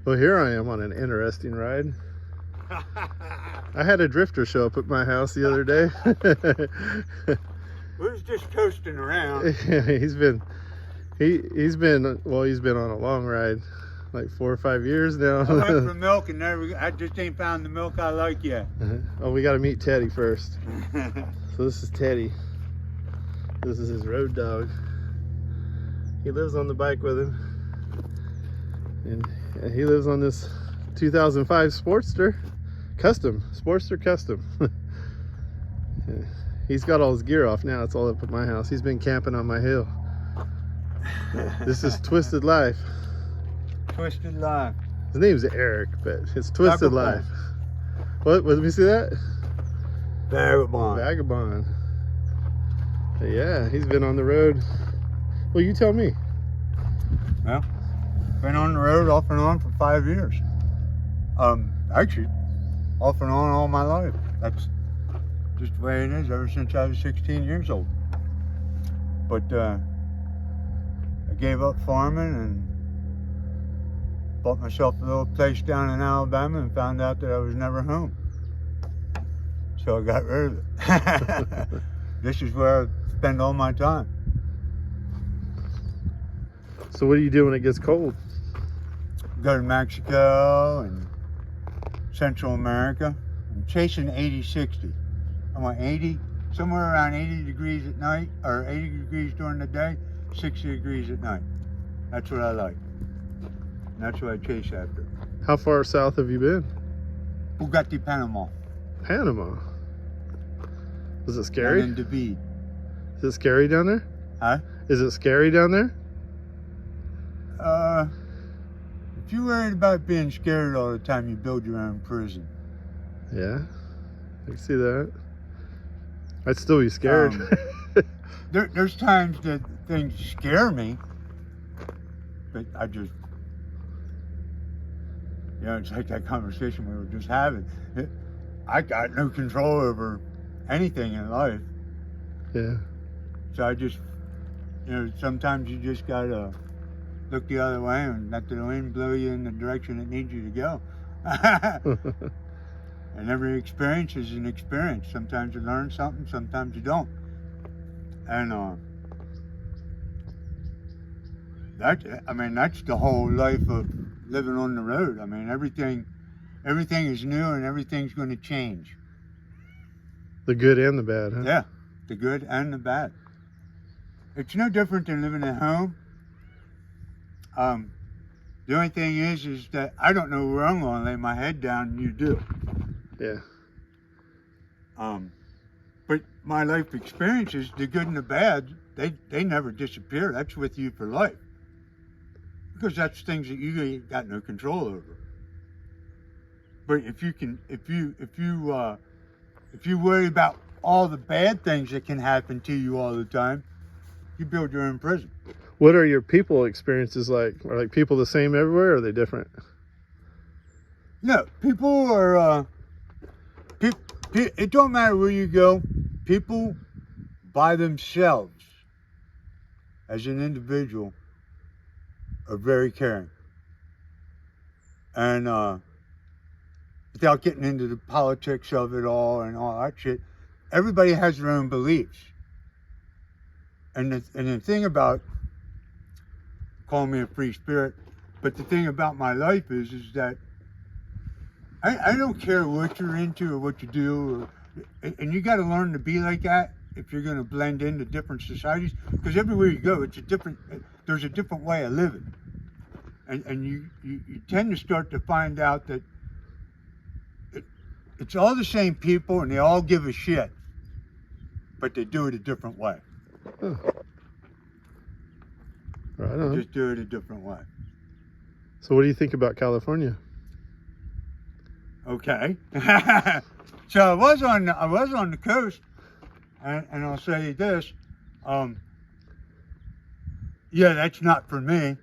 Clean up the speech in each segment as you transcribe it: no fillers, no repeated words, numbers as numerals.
Well, here I am on an interesting ride. I had a drifter show up at my house the other day. We was just coasting around. Yeah, he's been on a long ride, like 4 or 5 years now. I went for milk and I just ain't found the milk I like yet. Oh, we got to meet Teddy first. So this is Teddy. This is his road dog. He lives on the bike with him, and he lives on this 2005 Sportster Custom. He's got all his gear off now. It's all up at my house. He's been camping on my hill. This is Twisted Life. Twisted Life. His name's Eric, but it's Twisted Vagabond. Life. What? Let me see that. Vagabond. Vagabond. Yeah, he's been on the road. Well, you tell me. Well, been on the road off and on for 5 years. Actually, off and on all my life. That's just the way it is ever since I was 16 years old. But I gave up farming and bought myself a little place down in Alabama and found out that I was never home. So I got rid of it. This is where I spend all my time. So what do you do when it gets cold? Go to Mexico and Central America. I'm chasing 80-60. I want 80, somewhere around 80 degrees at night, or 80 degrees during the day, 60 degrees at night. That's what I like. And that's what I chase after. How far south have you been? Bugatti, Panama. Panama. Is it scary? And in David. Is it scary down there? Huh? Is it scary down there? If you're worried about being scared all the time, you build your own prison. Yeah, I can see that. I'd still be scared. There's times that things scare me, but I just, it's like that conversation we were just having. I got no control over anything in life. Yeah. So I just, sometimes you just gotta look the other way and let the wind blow you in the direction it needs you to go. And every experience is an experience. Sometimes you learn something, sometimes you don't. And that's the whole life of living on the road. I mean, everything is new and everything's going to change. The good and the bad, huh? Yeah, the good and the bad. It's no different than living at home. The only thing is that I don't know where I'm going to lay my head down, and you do. Yeah. But my life experiences, the good and the bad, they never disappear. That's with you for life. Because that's things that you got no control over. But if you worry about all the bad things that can happen to you all the time, you build your own prison. What are your people experiences like? Are like people the same everywhere, or are they different? No, people are, it don't matter where you go, people by themselves, as an individual, are very caring. And without getting into the politics of it all and all that shit, everybody has their own beliefs. And the thing about, call me a free spirit, but the thing about my life is that I don't care what you're into or what you do, and you got to learn to be like that if you're going to blend into different societies, because everywhere you go, there's a different way of living. And you tend to start to find out that it's all the same people and they all give a shit, but they do it a different way. Oh. Right on. Just do it a different way. So what do you think about California? Okay. So I was on the coast, and I'll say this, yeah, that's not for me.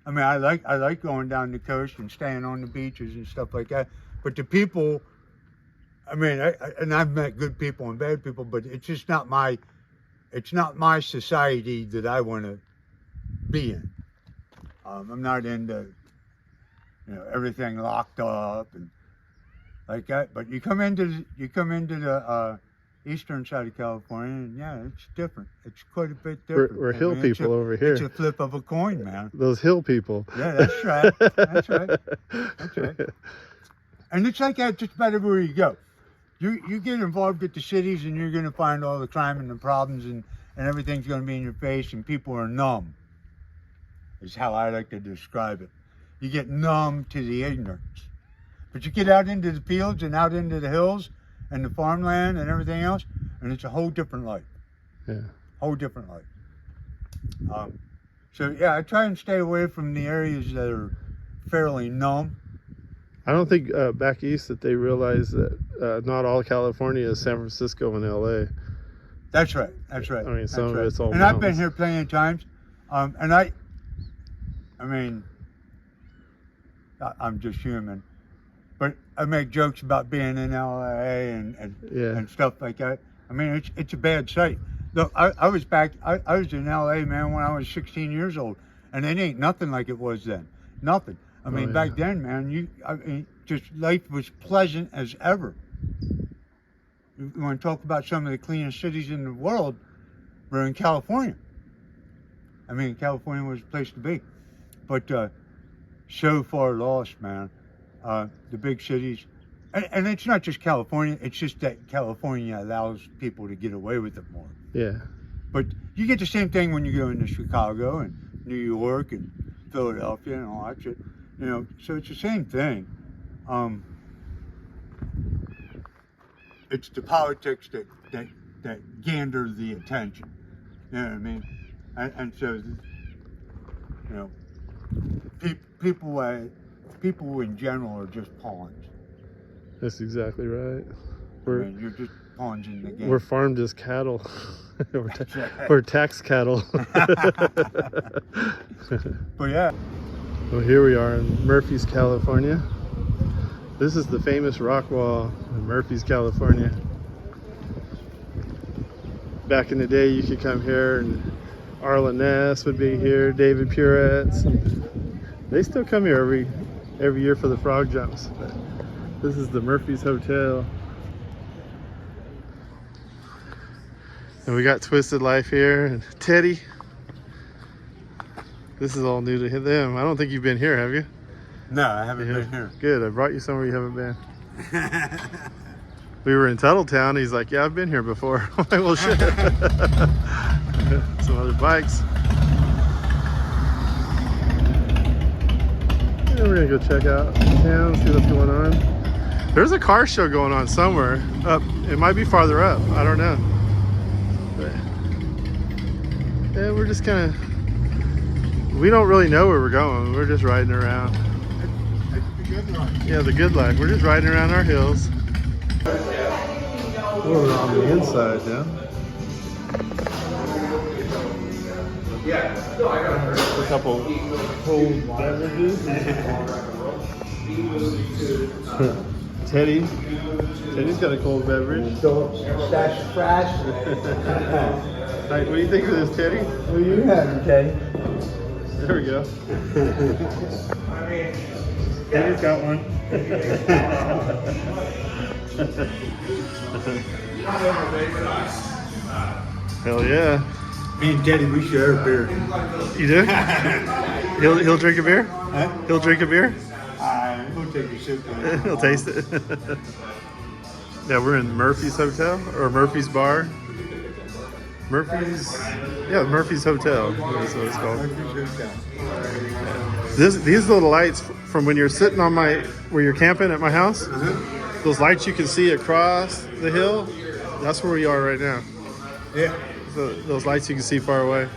I mean, I like going down the coast and staying on the beaches and stuff like that. But the people, I mean, and I've met good people and bad people, but it's just not my society that I want to be in. I'm not into you know, everything locked up and like that. But you come into the eastern side of California, and yeah, it's different. It's quite a bit different. We're hill people over here. It's a flip of a coin, man. Those hill people. Yeah, that's right. That's right. That's right. And it's like that just about everywhere you go. You get involved with the cities, and you're going to find all the crime and the problems, and everything's going to be in your face, and people are numb. Is how I like to describe it. You get numb to the ignorance. But you get out into the fields and out into the hills and the farmland and everything else, and it's a whole different life. Yeah. Whole different life. So yeah, I try and stay away from the areas that are fairly numb. I don't think back east that they realize that not all California is San Francisco and LA. That's right. That's right. I mean, some That's of right. it's all And mountains. I've been here plenty of times, and I mean, I'm just human, but I make jokes about being in LA and stuff like that. I mean, it's a bad sight. Look, I was in LA, man, when I was 16 years old, and it ain't nothing like it was then. Nothing. I mean, back then, man, just life was pleasant as ever. You want to talk about some of the cleanest cities in the world? We're in California. I mean, California was a place to be, but so far lost, man. The big cities, and it's not just California. It's just that California allows people to get away with it more. Yeah. But you get the same thing when you go into Chicago and New York and Philadelphia and all that shit. You know, so it's the same thing. It's the politics that gander the attention. You know what I mean? And so, you know, people in general are just pawns. That's exactly right. You're just pawns in the game. We're farmed as cattle. We're tax cattle. But yeah. Well, here we are in Murphy's, California. This is the famous rock wall in Murphy's, California. Back in the day, you could come here and Arla Ness would be here, David Puretz. They still come here every year for the frog jumps. But this is the Murphy's Hotel. And we got Twisted Life here and Teddy. This is all new to them. I don't think you've been here, have you? No, I haven't been here. Good. I brought you somewhere you haven't been. We were in Tuttletown. He's like, yeah, I've been here before. I'm like, well, shit. Some other bikes. And we're going to go check out town, see what's going on. There's a car show going on somewhere up. It might be farther up. I don't know. But, yeah, we're just kind of... We don't really know where we're going. We're just riding around. It's the good life. Yeah, the good life. We're just riding around our hills. We're on the inside now. A couple cold beverages. Teddy's got a cold beverage. Stash fresh. What do you think of this, Teddy? What do you have, Teddy? There we go. Teddy's got one. Hell yeah. Me and Teddy, we share a beer. You do? He'll drink a beer? Huh? He'll drink a beer? We'll take a sip of it. He'll taste it. Yeah, we're in Murphy's Hotel, or Murphy's Bar. Murphy's Hotel. That's what it's called. These little lights from when you're sitting on where you're camping at my house, those lights you can see across the hill, that's where we are right now. Yeah. So those lights you can see far away.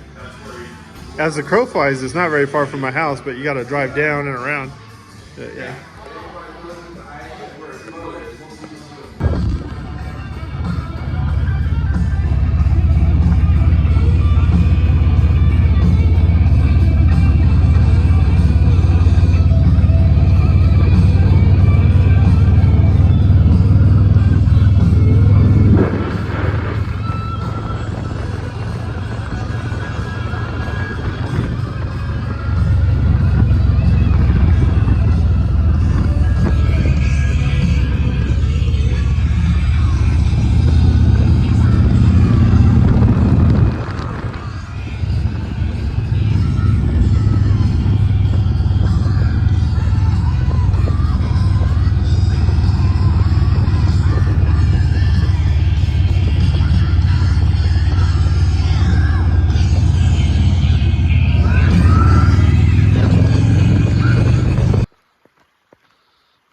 As the crow flies, it's not very far from my house, but you got to drive down and around. Yeah.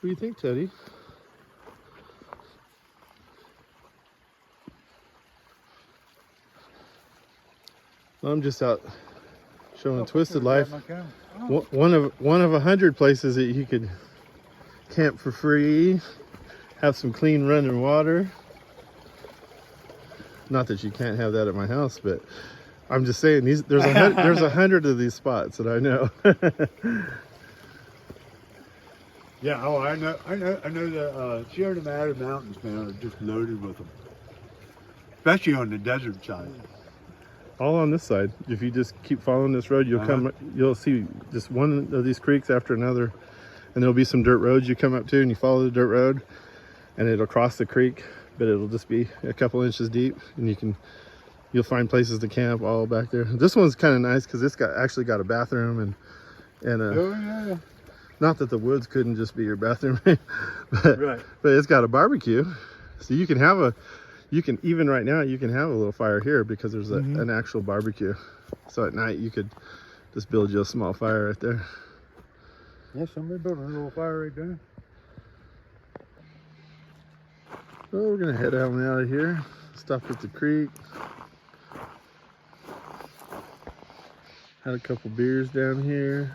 do you think, Teddy? Well, I'm just out showing Twisted Life. One of 100 places that you could camp for free, have some clean running water. Not that you can't have that at my house, but I'm just saying there's 100 of these spots that I know. Yeah, oh, I know the Sierra Nevada mountains, man, are just loaded with them, especially on the desert side. All on this side. If you just keep following this road, you'll see just one of these creeks after another, and there'll be some dirt roads you come up to, and you follow the dirt road, and it'll cross the creek, but it'll just be a couple inches deep, and you'll find places to camp all back there. This one's kind of nice because it's actually got a bathroom and Oh yeah. Not that the woods couldn't just be your bathroom, but Right. but it's got a barbecue, so you can even right now you can have a little fire here because there's an actual barbecue. So at night you could just build you a small fire right there. Yeah, somebody built a little fire right there. Well, we're gonna head on out of here. Stop at the creek. Had a couple beers down here.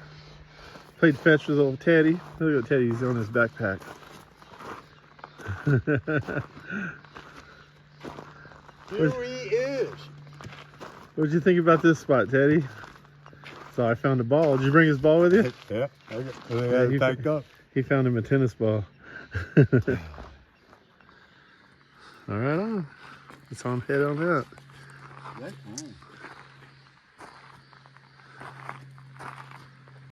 Played fetch with old Teddy. Look at Teddy's on his backpack. Here he is. What'd you think about this spot, Teddy? So I found a ball. Did you bring his ball with you? Yeah, I got it packed up. He found him a tennis ball. All right on. Let's head on out. That's fine.